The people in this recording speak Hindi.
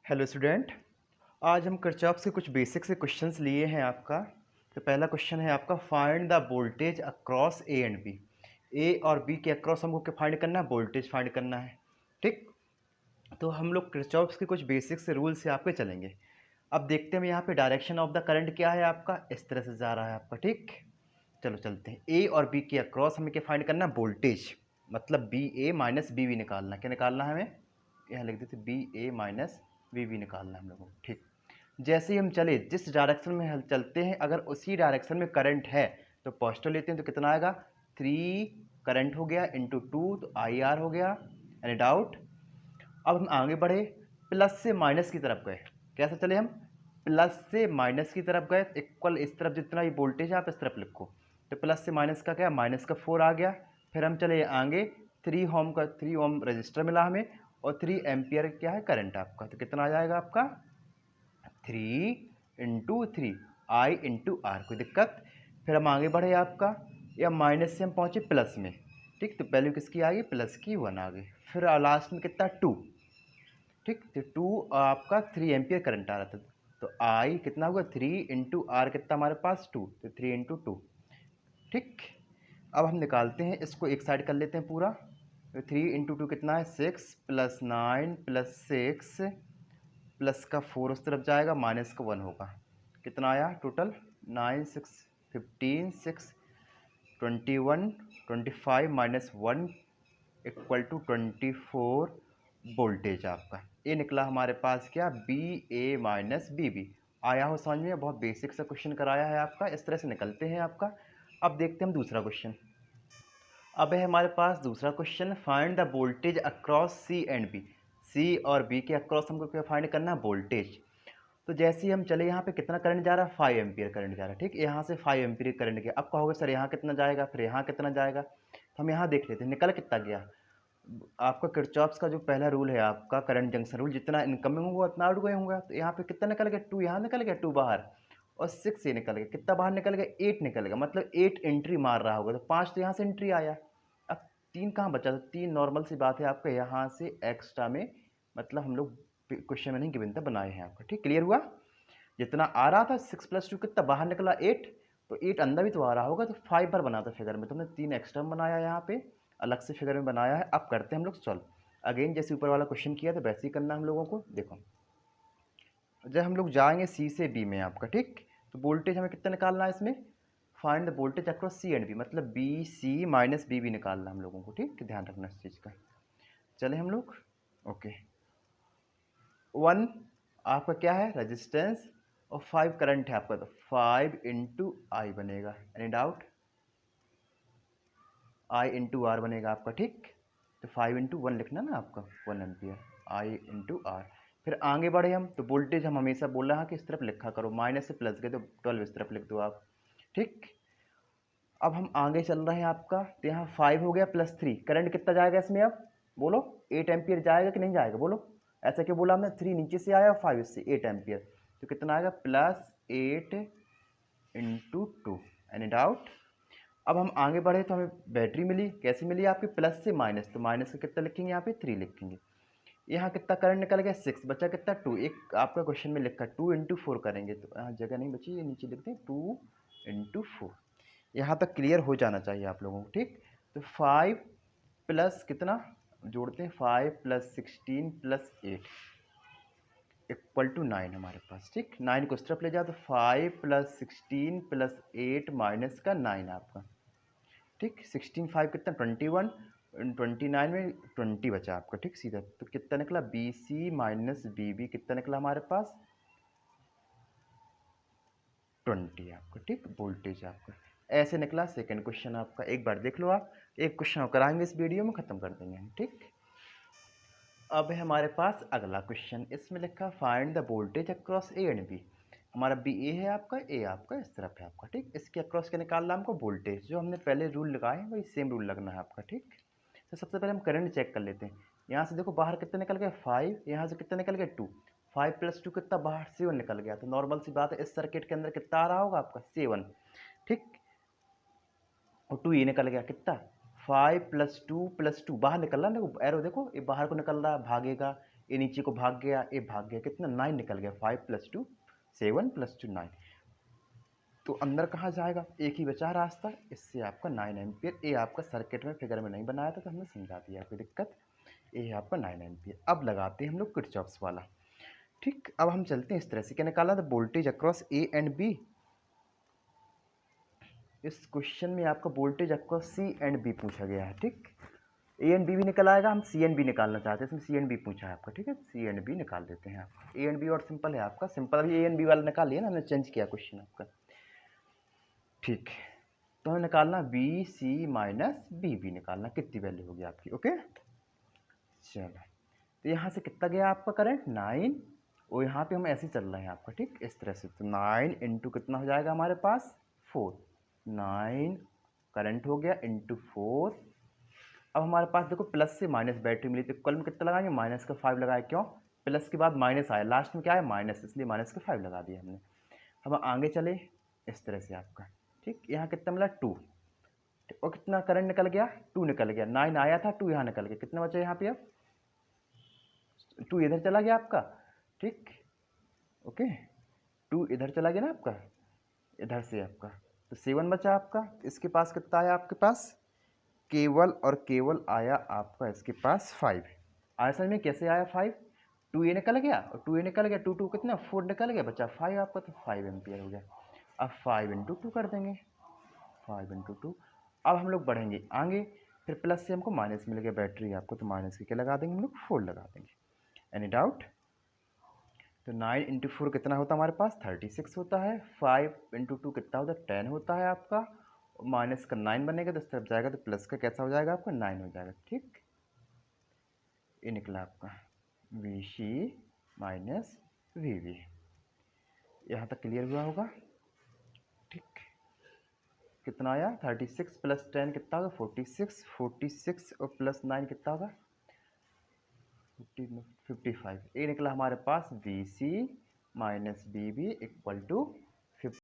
Hello student. आज हम किरचॉफ से कुछ बेसिक से क्वेश्चंस लिए हैं आपका। तो पहला क्वेश्चन है आपका, find the voltage across A and B. A और बी के अक्रॉस हमको क्या फाइंड करना है? वोल्टेज फाइंड करना है। ठीक, तो हम लोग किरचॉफ के कुछ बेसिक से रूल से आपके चलेंगे। अब देखते हैं यहाँ पे डायरेक्शन ऑफ द करंट क्या है आपका, इस तरह से जा रहा है आपका। ठीक, चलो चलते हैं। ए और बी के अक्रॉस हमें क्या फाइंड करना है? वोल्टेज, मतलब B A minus B B निकालना। क्या निकालना है हमें? यहाँ लिख देते B A minus B B निकालना है हम लोगों को। ठीक, जैसे ही हम चले, जिस डायरेक्शन में हम चलते हैं, अगर उसी डायरेक्शन में करंट है तो पॉजिटिव लेते हैं तो कितना आएगा? 3 करंट हो गया इंटू 2, तो आई आर हो गया। Any doubt? अब हम आगे बढ़े, प्लस से माइनस की तरफ गए। कैसे चले हम? प्लस से माइनस की तरफ गए, इक्वल इस तरफ जितना ये वोल्टेज है आप इस तरफ लिखो। तो प्लस से माइनस का क्या? माइनस का 4 आ गया। फिर हम चले आगे, 3 ओम रजिस्टर मिला हमें और 3 एम्पियर क्या है? करंट आपका। तो कितना आ जाएगा आपका? 3 × 3 आई इंटू आर। कोई दिक्कत? फिर हम आगे बढ़े आपका, या माइनस से हम पहुँचे प्लस में। ठीक, तो वैल्यू किसकी आ गई? प्लस की 1 आ गई। फिर लास्ट में कितना? 2। ठीक, तो 2 आपका 3 एम्पियर करंट आ रहा था। तो आई कितना होगा? 3 इंटू आर कितना हमारे पास? 2, तो 3 इंटू 2। ठीक, अब हम निकालते हैं, इसको एक साइड कर लेते हैं पूरा। तो 3 इंटू 2 कितना है? 6 प्लस 9 प्लस 6 प्लस का 4 उस तरफ जाएगा, माइनस का 1 होगा। कितना आया total? 9 6 15 6 21 25 minus 1 equal to 24 voltage आपका। ये निकला हमारे पास क्या? V A minus B B. आया हो समझ में? बहुत बेसिक सा क्वेश्चन कराया है आपका, इस तरह से निकलते हैं आपका। अब देखते हैं हम दूसरा क्वेश्चन। अब है हमारे पास दूसरा question, find the voltage across C and B. C और बी के अक्रॉस हमको क्या फाइंड करना है? वोल्टेज। तो जैसे ही हम चले, यहाँ पे कितना करंट जा रहा है? 5 एम्पियर करंट जा रहा है। ठीक, यहाँ से 5 एम्पियर करंट गया। अब कहोगे सर यहाँ कितना जाएगा, फिर यहाँ कितना जाएगा? तो हम यहाँ देख लेते हैं, निकल कितना गया। आपका किरचॉफ्स का जो पहला रूल है आपका, करंट जंक्शन रूल, जितना इनकमिंग होगा उतना आउट गोइंग होगा। तो यहाँ पे कितना निकल गया? 2 यहाँ निकल गया, 2 बाहर, और 6 ये निकल गया। कितना बाहर निकल गया? 8 निकल गया, मतलब 8 एंट्री मार रहा होगा। तो 5 तो यहाँ से एंट्री आया। अब 3 कहाँ बचा? तो 3 नॉर्मल सी बात है आपका, यहाँ से एक्स्ट्रा में, मतलब हम लोग क्वेश्चन में नहीं गिवन था, बनाए हैं आपका। ठीक, क्लियर हुआ? जितना आ रहा था 6 + 2 कितना बाहर निकला? 8। तो 8 अंदर भी तो आ रहा होगा, तो 5 बार बना था फिगर में। तो हमने 3 एक्स्ट्रा बनाया, यहाँ पे अलग से फिगर में बनाया है। अब करते हैं हम लोग सॉल्व। अगेन जैसे ऊपर वाला क्वेश्चन किया था वैसे ही करना हम लोगों को। देखो, जब हम लोग जाएंगे सी से बी में आपका, ठीक, तो वोल्टेज हमें कितना निकालना है इसमें? Find the voltage across C and B, मतलब B C minus B B निकालना हम लोगों को। ठीक, ध्यान रखना इस चीज़ का। चले हम लोग, ओके। 1 आपका क्या है? रेजिस्टेंस, और 5 करंट है आपका, तो 5 इंटू आई बनेगा। Any doubt? I into R बनेगा आपका। ठीक, तो 5 इंटू 1 लिखना ना आपका, 1 एम्पियर, आई इंटू आर। फिर आगे बढ़े हम, तो वोल्टेज हम हमेशा बोल रहे हैं कि इस तरफ लिखा करो, माइनस से प्लस गए तो 12 इस तरफ लिख दो आप। ठीक, अब हम आगे चल रहे हैं आपका, तो यहाँ 5 हो गया प्लस 3, करंट कितना जाएगा इसमें? अब बोलो, 8 एम्पियर जाएगा कि नहीं जाएगा? बोलो, ऐसा क्यों बोला हमने? 3 नीचे से आया और 5 इससे, 8 एम्पियर। तो कितना आएगा? +8 इंटू 2। Any doubt? अब हम आगे बढ़े, तो हमें बैटरी मिली। कैसे मिली आपकी? प्लस से माइनस, तो माइनस का कितना लिखेंगे? यहाँ पे 3 लिखेंगे। यहाँ कितना करंट निकल गया? 6, बचा कितना? 2। एक आपका क्वेश्चन में लिखा 2 इंटू 4 करेंगे, तो यहाँ जगह नहीं बची, ये नीचे लिखते हैं 2 इंटू 4। यहाँ तक क्लियर हो जाना चाहिए आप लोगों को। ठीक, तो 5 प्लस कितना जोड़ते हैं? 5 + 16 + 8 इक्वल टू 9 हमारे पास। ठीक, 9 को इस तरफ ले जाओ, तो 5 + 16 + 8 माइनस का 9 आपका। ठीक, 16 5 कितना? 21, 29 में 20 बचा आपका। ठीक, सीधा तो कितना निकला? V C minus B B कितना निकला हमारे पास? 20 आपका। ठीक, वोल्टेज आपका ऐसे निकला। सेकंड क्वेश्चन आपका एक बार देख लो आप, एक क्वेश्चन और कराएंगे इस वीडियो में, ख़त्म कर देंगे हम। ठीक, अब है हमारे पास अगला क्वेश्चन, इसमें लिखा find the voltage across A and B. हमारा बी ए है आपका, ए आपका इस तरफ है आपका। ठीक, इसके अक्रॉस क्या निकालना हमको? वोल्टेज। जो हमने पहले रूल लगाए हैं वही सेम रूल लगना है आपका। ठीक, तो सबसे पहले हम करंट चेक कर लेते हैं। यहाँ से देखो बाहर कितना निकल गया? 5। यहाँ से कितना निकल गया? 2। 5 + 2 कितना? बाहर 7 निकल गया। तो नॉर्मल सी बात है, इस सर्किट के अंदर कितना आ रहा होगा आपका? 7। ठीक, और 2 ये निकल गया कितना? 5 + 2 + 2 बाहर निकल रहा है। देखो एरो, देखो ये बाहर को निकल रहा है, भागेगा। ए नीचे को भाग गया, ए भाग गया, कितना 9 निकल गया, 5 + 2 7 + 2 9। तो अंदर कहाँ जाएगा, एक ही बचा रास्ता, इससे आपका 9 एम्पियर। ये आपका सर्किट में फिगर में नहीं बनाया था तो हमने समझा दिया, कोई दिक्कत। ये है आपका 9 एम्पियर। अब लगाते हैं हम लोग किरचॉफ्स वाला। ठीक, अब हम चलते हैं इस तरह से, क्या निकाला था, voltage across A and B. इस क्वेश्चन में आपका voltage across C and B पूछा गया है। ठीक, ए एंड बी भी निकल आएगा, हम सी एंड बी निकालना चाहते हैं, इसमें सी एंड बी पूछा है आपका। ठीक है, सी एंड बी निकाल देते हैं आप। ए एंड बी और सिंपल है आपका, सिंपल अभी ए एंड बी वाला निकाल लिया ना, हमने चेंज किया क्वेश्चन आपका। ठीक, तो हमें निकालना V C minus B B निकालना, कितनी वैल्यू होगी आपकी। ओके, चलो, तो यहाँ से कितना गया आपका करंट 9, और यहाँ पे हम ऐसे चल रहे हैं आपका। ठीक, इस तरह से, तो 9 इंटू कितना हो जाएगा हमारे पास 4, 9 करंट हो गया इंटू 4। अब हमारे पास देखो प्लस से माइनस बैटरी मिली, तो कल में कितना लगाएंगे, माइनस का 5 लगाए, क्यों, प्लस के बाद माइनस आया, लास्ट में क्या है माइनस, इसलिए माइनस का 5 लगा दिया हमने। हम आगे चले इस तरह से आपका। ठीक, यहाँ कितना मिला 2, और कितना करंट निकल गया 2 निकल गया, 9 आया था 2 यहाँ निकल गया, कितना बचा यहाँ पे, अब 2 इधर चला गया आपका। ठीक, ओके, 2 इधर चला गया ना आपका, इधर से आपका, तो 7 बचा आपका। इसके पास कितना आया आपके पास, केवल और केवल आया आपका इसके पास 5 आया। समझ में कैसे आया 5, 2 ये निकल गया और 2 ये निकल गया, 2 2 कितना 4 निकल गया, बचा 5 आपका, तो 5 एम्पियर हो गया। अब 5 × 2 कर देंगे, 5 × 2। अब हम लोग बढ़ेंगे आगे, फिर प्लस से हमको माइनस मिल गया बैटरी आपको, तो माइनस के क्या लगा देंगे हम लोग 4 लगा देंगे। एनी डाउट, तो 9 × 4 कितना होता है हमारे पास 36 होता है, 5 × 2 कितना होता है 10 होता है आपका, माइनस का 9 बनेगा तो इस तरफ जाएगा, तो प्लस का कैसा हो जाएगा आपका 9 हो जाएगा। ठीक, ये निकला आपका V C minus V B. यहाँ तक क्लियर हुआ होगा। ठीक, कितना आया 36 + 10 कितना होगा 46, 46 और प्लस 9 कितना होगा 55। ये निकला हमारे पास V C minus V V equal to 50।